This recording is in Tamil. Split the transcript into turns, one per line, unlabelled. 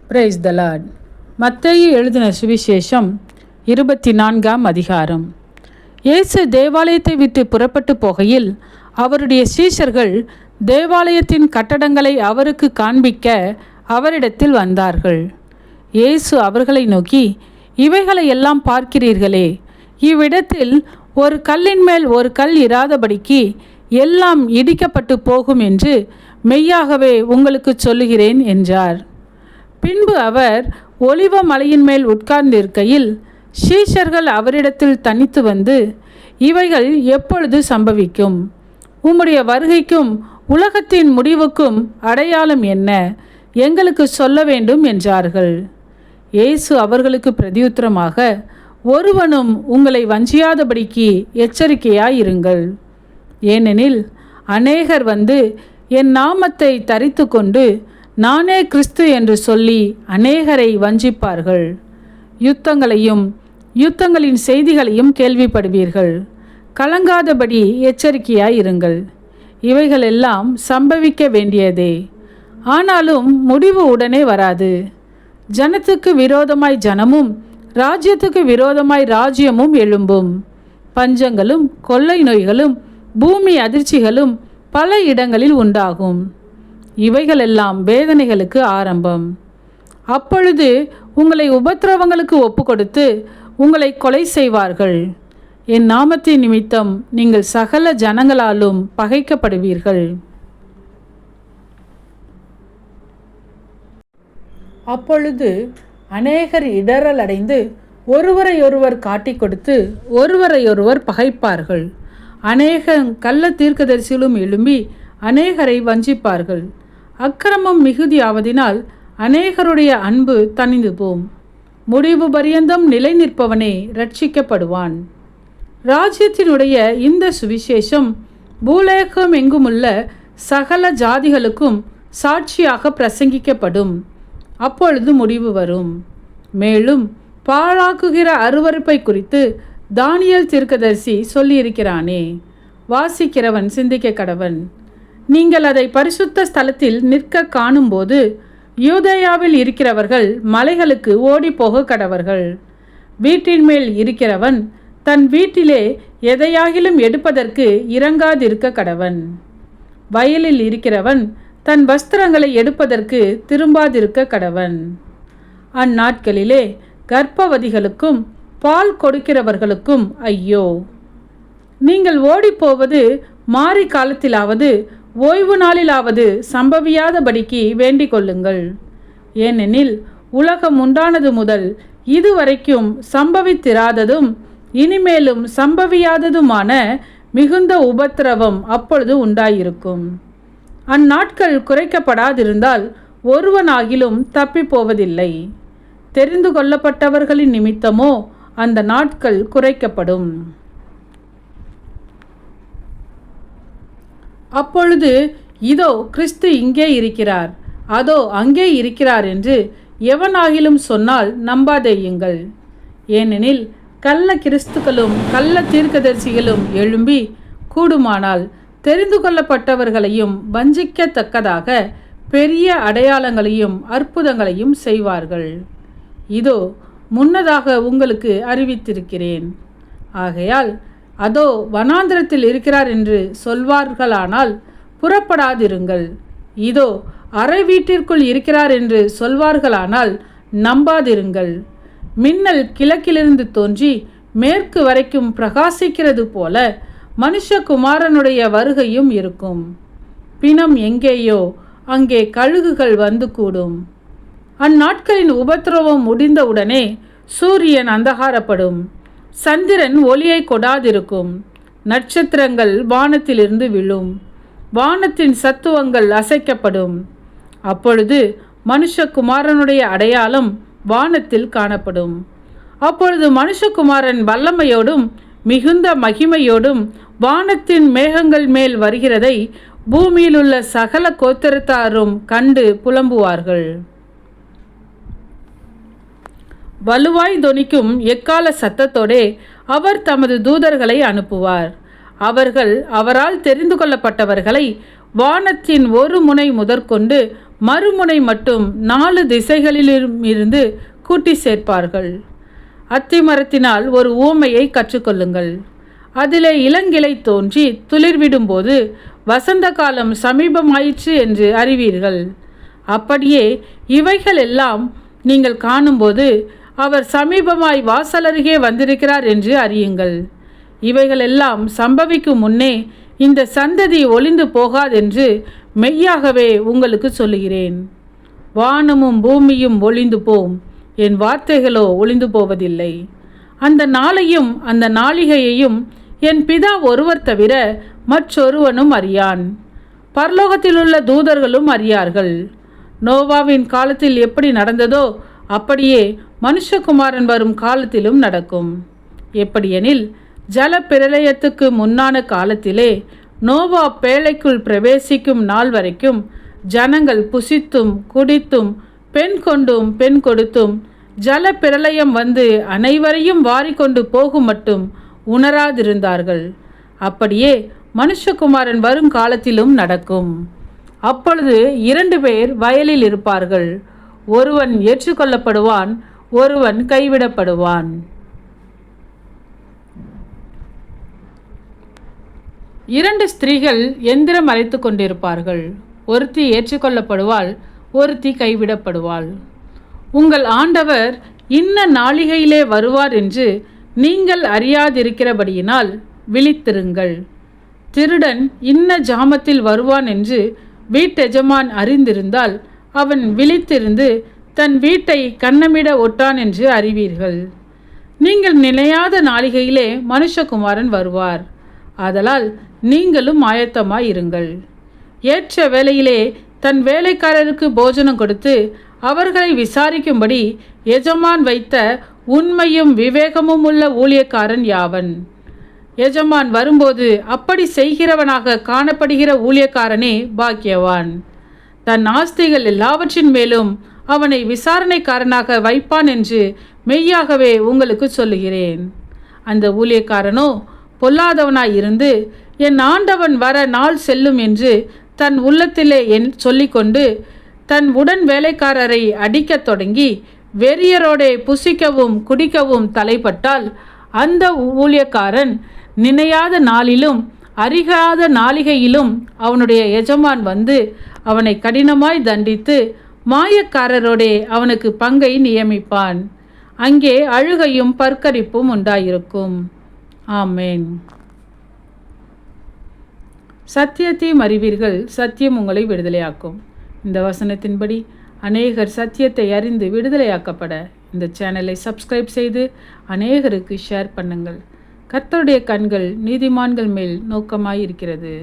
Praise the Lord. மத்தேயு எழுதின சுவிசேஷம் 24ஆம் அதிகாரம். இயேசு தேவாலயத்தை விட்டு புறப்பட்டு போகையில் அவருடைய சீஷர்கள் தேவாலயத்தின் கட்டடங்களை அவருக்கு காண்பிக்க அவரிடத்தில் வந்தார்கள். இயேசு அவர்களை நோக்கி, இவைகளை எல்லாம் பார்க்கிறீர்களே, இவ்விடத்தில் ஒரு கல்லின் மேல் ஒரு கல் இராதபடிக்கு எல்லாம் இடிக்கப்பட்டு போகும் என்று மெய்யாகவே உங்களுக்கு சொல்லுகிறேன் என்றார். பின்பு அவர் ஒலிவ மலையின் மேல் உட்கார்ந்திருக்கையில் சீஷர்கள் அவரிடத்தில் தனித்து வந்து, இவைகள் எப்பொழுது சம்பவிக்கும்? உம்முடைய வருகைக்கும் உலகத்தின் முடிவுக்கும் அடையாளம் என்ன? எங்களுக்கு சொல்ல வேண்டும் என்றார்கள். இயேசு அவர்களுக்கு பிரதியுத்தரமாக, ஒருவனும் உங்களை வஞ்சியாதபடிக்கு எச்சரிக்கையாயிருங்கள். ஏனெனில் அநேகர் வந்து என் நாமத்தை தரித்து கொண்டு நானே கிறிஸ்து என்று சொல்லி அநேகரை வஞ்சிப்பார்கள். யுத்தங்களின் செய்திகளையும் கேள்விப்படுவீர்கள். கலங்காதபடி எச்சரிக்கையாயிருங்கள். இவைகளெல்லாம் சம்பவிக்க வேண்டியதே, ஆனாலும் முடிவு உடனே வராது. ஜனத்துக்கு விரோதமாய் ஜனமும் ராஜ்யத்துக்கு விரோதமாய் ராஜ்யமும் எழும்பும். பஞ்சங்களும் கொள்ளை நோய்களும் பூமி அதிர்ச்சிகளும் பல இடங்களில் உண்டாகும். இவைகளெல்லாம் வேதனைகளுக்கு ஆரம்பம். அப்பொழுது உங்களை உபத்திரவங்களுக்கு ஒப்புக்கொடுத்து உங்களை கொலை செய்வார்கள். என் நாமத்தின் நிமித்தம் நீங்கள் சகல ஜனங்களாலும் பகைக்கப்படுவீர்கள். அப்பொழுது அநேகர் இடறல் அடைந்து ஒருவரையொருவர் காட்டிக் கொடுத்து ஒருவரையொருவர் பகைப்பார்கள். அநேக கள்ள தீர்க்கதரிசிகளும் எழும்பி அநேகரை வஞ்சிப்பார்கள். அக்கிரமம் மிகுதியாவதினால் அநேகருடைய அன்பு தணிந்து போம். முடிவு பரியந்தம் நிலை நிற்பவனே ரட்சிக்கப்படுவான். ராஜ்யத்தினுடைய இந்த சுவிசேஷம் பூலேகம் எங்குமுள்ள சகல ஜாதிகளுக்கும் சாட்சியாக பிரசங்கிக்கப்படும். அப்பொழுது முடிவு வரும். மேலும் பாழாக்குகிற அருவருப்பை குறித்து தானியேல் தீர்க்கதரிசி சொல்லியிருக்கிறானே. வாசிக்கிறவன் சிந்திக்க கடவன். நீங்கள் அதை பரிசுத்த ஸ்தலத்தில் நிற்க காணும்போது யூதேயாவில் இருக்கிறவர்கள் மலைகளுக்கு ஓடி போக கடவர்கள். வீட்டின் மேல் இருக்கிறவன் தன் வீட்டிலே எதையாகிலும் எடுப்பதற்கு இறங்காதிருக்க கடவன். வயலில் இருக்கிறவன் தன் வஸ்திரங்களை எடுப்பதற்கு திரும்பாதிருக்க கடவன். அந்நாட்களிலே கர்ப்பவதிகளுக்கும் பால் கொடுக்கிறவர்களுக்கும் ஐயோ! நீங்கள் ஓடிப்போவது மாறி காலத்திலாவது ஓய்வு நாளிலாவது சம்பவியாதபடிக்கு வேண்டிக் கொள்ளுங்கள். ஏனெனில் உலகம் உண்டானது முதல் இதுவரைக்கும் சம்பவித்திராததும் இனிமேலும் சம்பவியாததுமான மிகுந்த உபத்திரவம் அப்பொழுது உண்டாயிருக்கும். அந்நாட்கள் குறைக்கப்படாதிருந்தால் ஒருவனாகிலும் தப்பி போவதில்லை. தெரிந்து கொள்ளப்பட்டவர்களின் நிமித்தமோ அந்த நாட்கள் குறைக்கப்படும். அப்பொழுது இதோ கிறிஸ்து இங்கே இருக்கிறார், அதோ அங்கே இருக்கிறார் என்று எவனாகிலும் சொன்னால் நம்பாதேயுங்கள். ஏனெனில் கள்ள கிறிஸ்துக்களும் கள்ள தீர்க்கதரிசிகளும் எழும்பி கூடுமானால் தெரிந்து கொள்ளப்பட்டவர்களையும் வஞ்சிக்கத்தக்கதாக பெரிய அடையாளங்களையும் அற்புதங்களையும் செய்வார்கள். இதோ முன்னதாக உங்களுக்கு அறிவித்திருக்கிறேன். ஆகையால் அதோ வனாந்திரத்தில் இருக்கிறார் என்று சொல்வார்களானால் புறப்படாதிருங்கள். இதோ அறை வீட்டிற்குள் இருக்கிறார் என்று சொல்வார்களானால் நம்பாதிருங்கள். மின்னல் கிழக்கிலிருந்து தோன்றி மேற்கு வரைக்கும் பிரகாசிக்கிறது போல மனுஷகுமாரனுடைய வருகையும் இருக்கும். பிணம் எங்கேயோ அங்கே கழுகுகள் வந்து கூடும். அந்நாட்களின் உபத்திரவம் முடிந்தவுடனே சூரியன் அந்தகாரப்படும், சந்திரன் ஒளியை கொடாதிருக்கும், நட்சத்திரங்கள் வானத்திலிருந்து விழும், வானத்தின் சத்துவங்கள் அசைக்கப்படும். அப்பொழுது மனுஷகுமாரனுடைய அடையாளம் வானத்தில் காணப்படும். அப்பொழுது மனுஷகுமாரன் வல்லமையோடும் மிகுந்த மகிமையோடும் வானத்தின் மேகங்கள் மேல் வருகிறதை பூமியிலுள்ள சகல கோத்திரத்தாரும் கண்டு புலம்புவார்கள். வலுவாய் தொனிக்கும் எக்கால சத்தத்தோடே அவர் தமது தூதர்களை அனுப்புவார். அவர்கள் அவரால் தெரிந்து கொள்ளப்பட்டவர்களை வானத்தின் ஒரு முனை முதற்கொண்டு மறுமுனை மட்டும் 4 திசைகளிலும் இருந்து கூட்டி சேர்ப்பார்கள். அத்தி மரத்தினால் ஒரு உவமையை கற்றுக்கொள்ளுங்கள். அதிலே இளங்கிளை தோன்றி துளிர்விடும்போது வசந்த காலம் சமீபமாயிற்று என்று அறிவீர்கள். அப்படியே இவைகள் எல்லாம் நீங்கள் காணும்போது அவர் சமீபமாய் வாசலருகே வந்திருக்கிறார் என்று அறியுங்கள். இவைகளெல்லாம் சம்பவிக்கும் முன்னே இந்த சந்ததி ஒளிந்து போகாதென்று மெய்யாகவே உங்களுக்கு சொல்லுகிறேன். வானமும் பூமியும் ஒளிந்து போம், என் வார்த்தைகளோ ஒளிந்து போவதில்லை. அந்த நாளையும் அந்த நாளிகையையும் என் பிதா ஒருவர் தவிர மற்றொருவனும் அறியான். பரலோகத்திலுள்ள தூதர்களும் அறியார்கள். நோவாவின் காலத்தில் எப்படி நடந்ததோ அப்படியே மனுஷகுமாரன் வரும் காலத்திலும் நடக்கும். எப்படியெனில் ஜல பிரளயத்துக்கு முன்னான காலத்திலே நோவா பேழைக்குள் பிரவேசிக்கும் நாள் வரைக்கும் ஜனங்கள் புசித்தும் குடித்தும் பெண் கொண்டும் பெண் கொடுத்தும் ஜல பிரளயம் வந்து அனைவரையும் வாரிக்கொண்டு போகும் மட்டும் உணராதிருந்தார்கள். அப்படியே மனுஷகுமாரன் வரும் காலத்திலும் நடக்கும். அப்பொழுது 2 பேர் வயலில் இருப்பார்கள். ஒருவன் ஏற்றுக்கொள்ளப்படுவான், ஒருவன் கைவிடப்படுவான். 2 ஸ்திரீகள் எந்திரம் அரைத்து கொண்டிருப்பார்கள். ஒருத்தி ஏற்றுக்கொள்ளப்படுவாள், ஒருத்தி கைவிடப்படுவாள். உங்கள் ஆண்டவர் இன்ன நாளிகையிலே வருவார் என்று நீங்கள் அறியாதிருக்கிறபடியினால் விழித்திருங்கள். திருடன் இன்ன ஜாமத்தில் வருவான் என்று வீட்டெஜமான் அறிந்திருந்தால் அவன் விழித்திருந்து தன் வீட்டை கன்னமிட ஒட்டான் என்று அறிவீர்கள். நீங்கள் நினையாத நாளிகையிலே மனுஷகுமாரன் வருவார். ஆதலால் நீங்களும் ஆயத்தமாயிருங்கள். ஏற்ற வேளையிலே தன் வேலைக்காரருக்கு போஜனம் கொடுத்து அவர்களை விசாரிக்கும்படி எஜமான் வைத்த உண்மையும் விவேகமும் உள்ள ஊழியக்காரன் யாவன்? எஜமான் வரும்போது அப்படி செய்கிறவனாக காணப்படுகிற ஊழியக்காரனே பாக்கியவான். தன் ஆஸ்திகள் எல்லாவற்றின் மேலும் அவனை விசாரணைக்காரனாக வைப்பான் என்று மெய்யாகவே உங்களுக்கு சொல்லுகிறேன். அந்த ஊழியக்காரனோ பொல்லாதவனாயிருந்து என் ஆண்டவன் வர நாள் செல்லும் என்று தன் உள்ளத்திலே சொல்லிக்கொண்டு தன் உடன் வேலைக்காரரை அடிக்கத் தொடங்கி வெறியரோடே புசிக்கவும் குடிக்கவும் தலைப்பட்டால் அந்த ஊழியக்காரன் நினையாத நாளிலும் அறியாத நாளிகையிலும் அவனுடைய எஜமான் வந்து அவனை கடினமாய் தண்டித்து மாயக்காரரோடே அவனுக்கு பங்கை நியமிப்பான். அங்கே அழுகையும் பற்கரிப்பும் உண்டாயிருக்கும். ஆமேன். சத்தியத்தையும் அறிவீர்கள், சத்தியம் உங்களை விடுதலையாக்கும். இந்த வசனத்தின்படி அநேகர் சத்தியத்தை அறிந்து விடுதலையாக்கப்பட இந்த சேனலை சப்ஸ்கிரைப் செய்து அநேகருக்கு ஷேர் பண்ணுங்கள். கர்த்தருடைய கண்கள் நீதிமான்கள் மேல் நோக்கமாயிருக்கிறது.